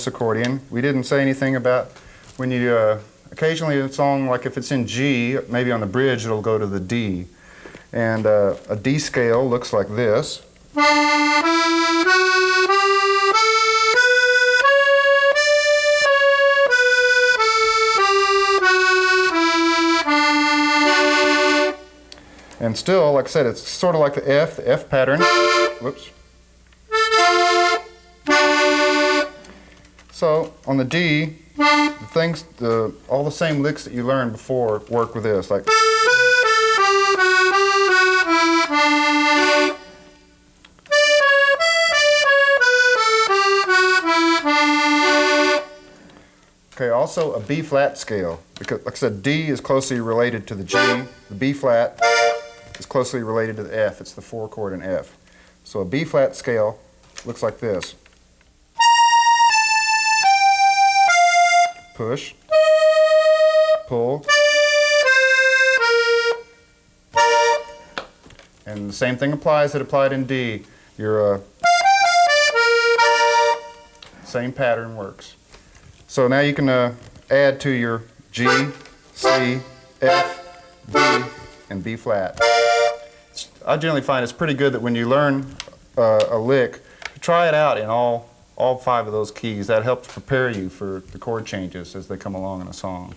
accordion. We didn't say anything about when you occasionally a song, like if it's in G, maybe on the bridge it'll go to the D. And a D scale looks like this. And still, like I said, it's sort of like the F pattern. Whoops. So on the D, all the same licks that you learned before work with this, like. Okay, also a B flat scale, because like I said, D is closely related to the G, the B flat is closely related to the F. It's the 4 chord in F. So a B flat scale looks like this. Push, pull, and the same thing applies that applied in D. Your same pattern works. So now you can add to your G, C, F, D, and B flat. I generally find it's pretty good that when you learn a lick, try it out in all 5 of those keys. That helps prepare you for the chord changes as they come along in a song.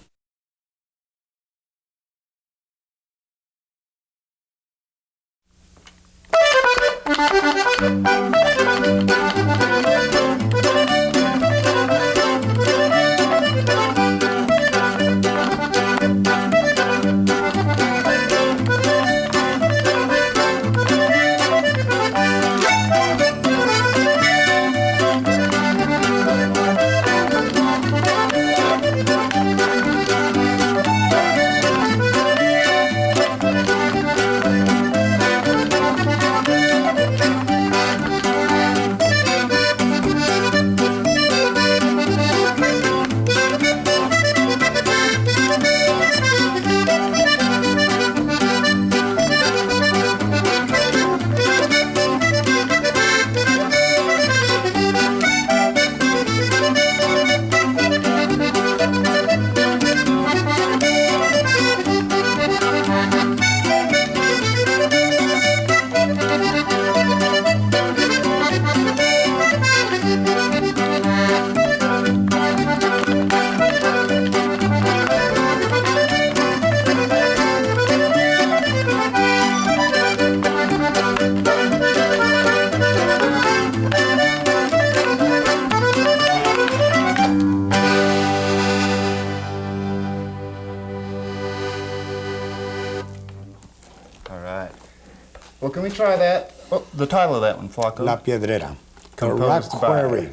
Well, can we try that? Oh, the title of that one, Flaco. La Piedrera. The Rock Quarry.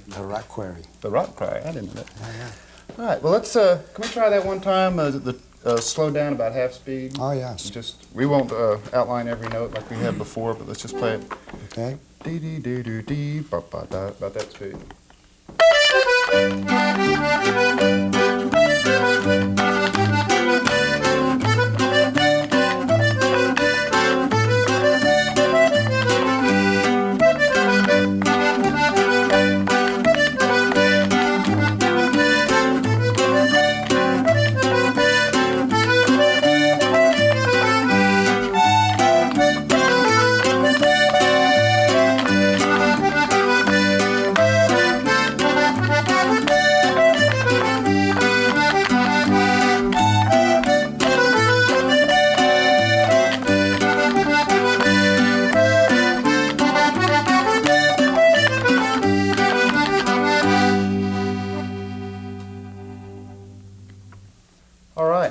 The Rock Quarry. The Rock Quarry. I didn't know that. Yeah. All right. Well, let's. Can we try that one time? Slow down about half speed. Oh yes. We won't outline every note like we had before, but let's just play it. Okay. Dee dee dee dee dee ba ba da, about that speed.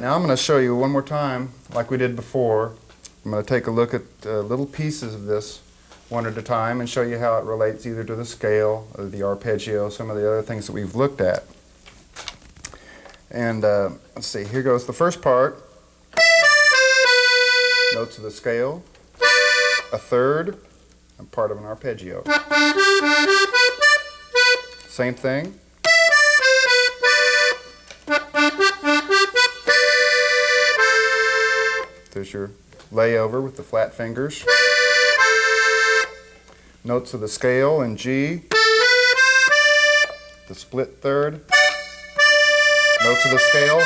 Now I'm going to show you one more time, like we did before. I'm going to take a look at little pieces of this one at a time and show you how it relates either to the scale or the arpeggio, some of the other things that we've looked at. And let's see, here goes the first part. Notes of the scale, a third, and part of an arpeggio. Same thing. There's your layover with the flat fingers. Notes of the scale in G, the split third, notes of the scale,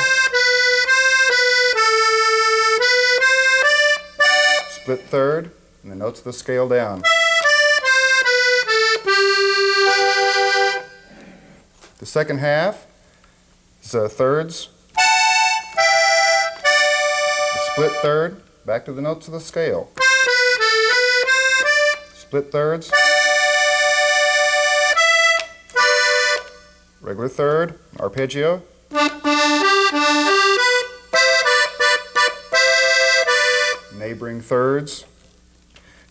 split third, and the notes of the scale down. The second half is thirds, the split third, back to the notes of the scale. Split thirds, regular third, arpeggio, neighboring thirds.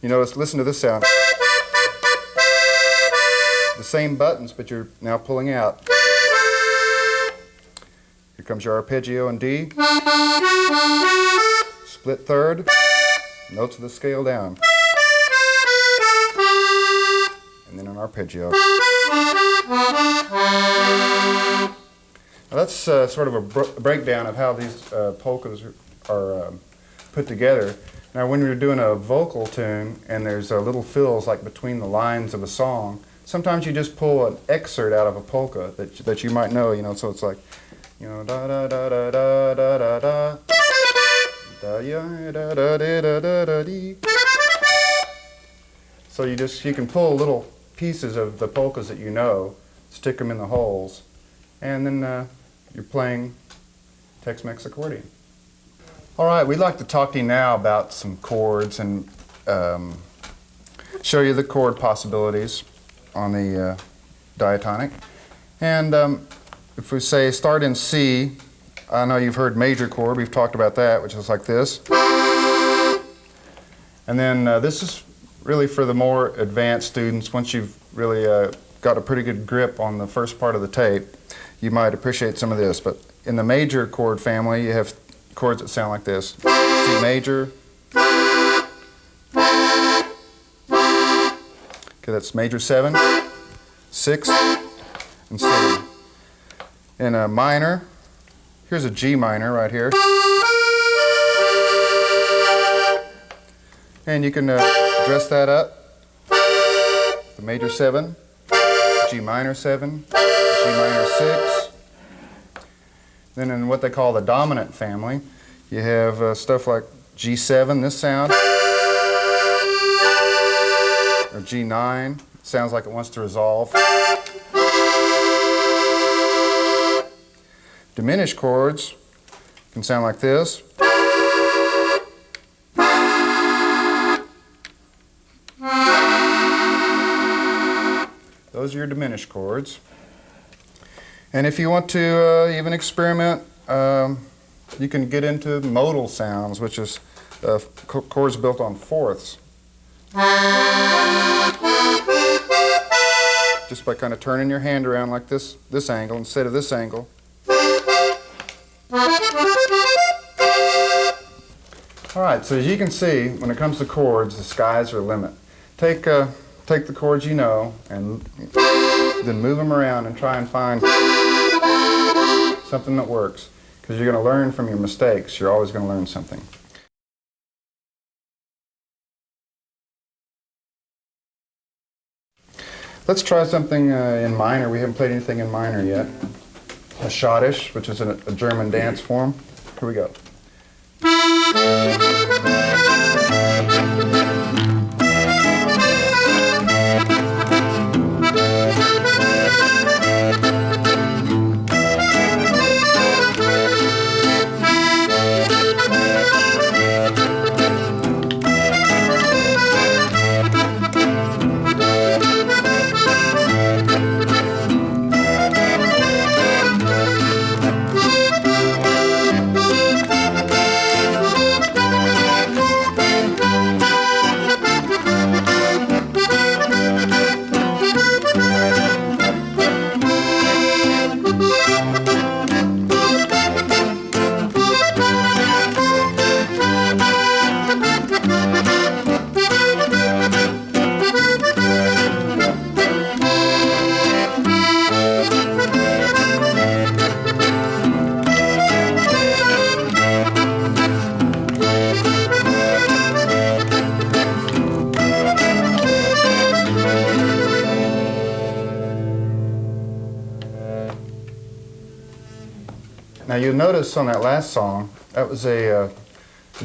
You notice, listen to this sound. The same buttons, but you're now pulling out. Here comes your arpeggio in D. Split third, notes of the scale down. And then an arpeggio. Now that's sort of a breakdown of how these polkas are put together. Now when you're doing a vocal tune and there's little fills like between the lines of a song, sometimes you just pull an excerpt out of a polka that you might know, so it's like, da da da da da da da da da da da da da da da dee. So you can pull little pieces of the polkas that you know, stick them in the holes, and then you're playing Tex-Mex accordion. All right, we'd like to talk to you now about some chords and show you the chord possibilities on the diatonic. And if we say start in C, I know you've heard major chord, we've talked about that, which is like this. And then this is really for the more advanced students. Once you've really got a pretty good grip on the first part of the tape, you might appreciate some of this. But in the major chord family, you have chords that sound like this. C major. Okay, that's major 7, 6, and C. In a minor, here's a G minor right here. And you can dress that up. The major 7, G minor 7, G minor 6. Then in what they call the dominant family, you have stuff like G7, this sound, or G9, sounds like it wants to resolve. Diminished chords can sound like this. Those are your diminished chords. And if you want to even experiment, you can get into modal sounds, which is chords built on fourths. Just by kind of turning your hand around like this angle instead of this angle. All right, so as you can see, when it comes to chords, the sky's the limit. Take the chords you know and then move them around and try and find something that works. Because you're going to learn from your mistakes. You're always going to learn something. Let's try something in minor. We haven't played anything in minor yet. A Schottisch, which is a German dance form. Here we go. Now you'll notice on that last song, that was a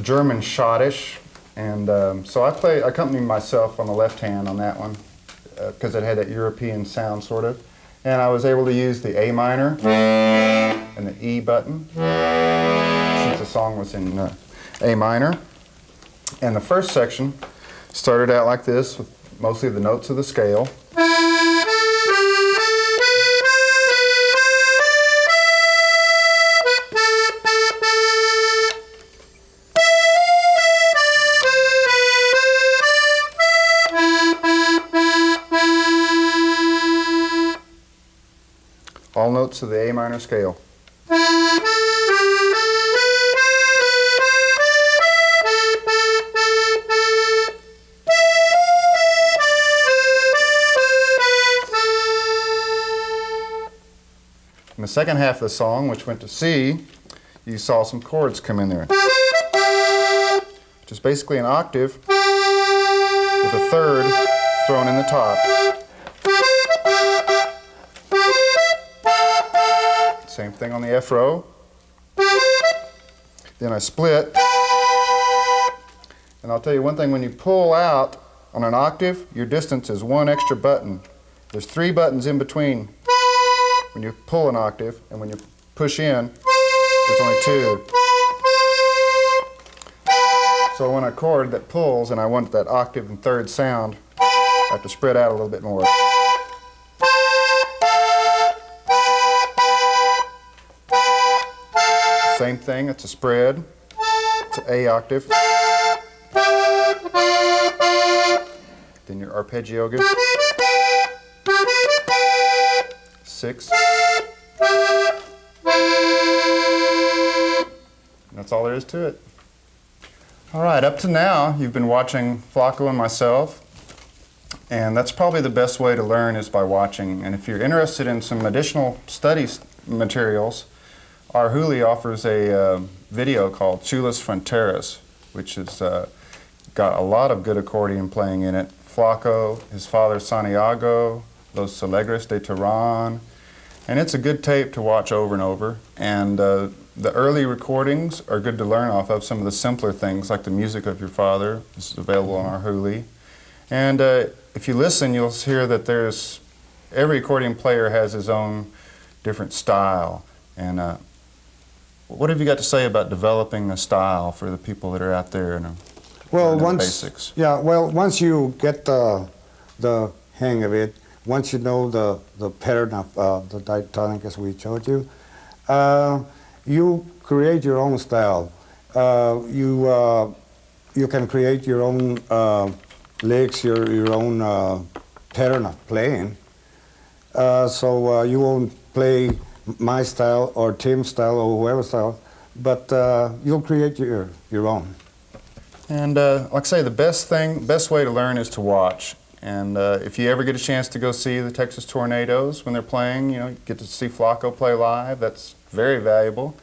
German schottisch, and so I accompanied myself on the left hand on that one because it had that European sound sort of, and I was able to use the A minor and the E button since the song was in A minor. And the first section started out like this with mostly the notes of the scale. All notes of the A minor scale. In the second half of the song, which went to C, you saw some chords come in there. Which is basically an octave with a third thrown in the top. Same thing on the F row. Then I split. And I'll tell you one thing, when you pull out on an octave, your distance is one extra button. There's 3 buttons in between when you pull an octave, and when you push in, there's only 2. So when a chord that pulls and I want that octave and third sound, I have to spread out a little bit more. Same thing, it's a spread. It's an A octave. Then your arpeggio goes 6. And that's all there is to it. All right, up to now, you've been watching Flaco and myself, and that's probably the best way to learn is by watching. And if you're interested in some additional study materials, our Huli offers a video called Chulas Fronteras, which has got a lot of good accordion playing in it. Flaco, his father Santiago, Los Alegres de Tehran, and it's a good tape to watch over and over. And the early recordings are good to learn off of. Some of the simpler things, like the music of your father, is available on our Huli. And if you listen, you'll hear that every accordion player has his own different style. And what have you got to say about developing a style for the people that are out there and the basics? Yeah, well, once you get the hang of it, once you know the pattern of the diatonic as we showed you, you create your own style. You can create your own licks, your own pattern of playing. So you won't play my style or Tim's style or whoever's style, but you'll create your own. And like I say, the best way to learn is to watch. And if you ever get a chance to go see the Texas Tornadoes when they're playing, you get to see Flaco play live. That's very valuable.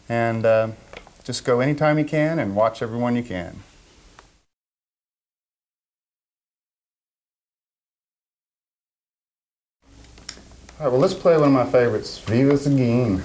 And just go anytime you can and watch everyone you can. All right, well, let's play one of my favorites, Viva Seguin.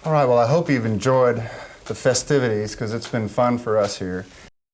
All right, well, I hope you've enjoyed the festivities because it's been fun for us here.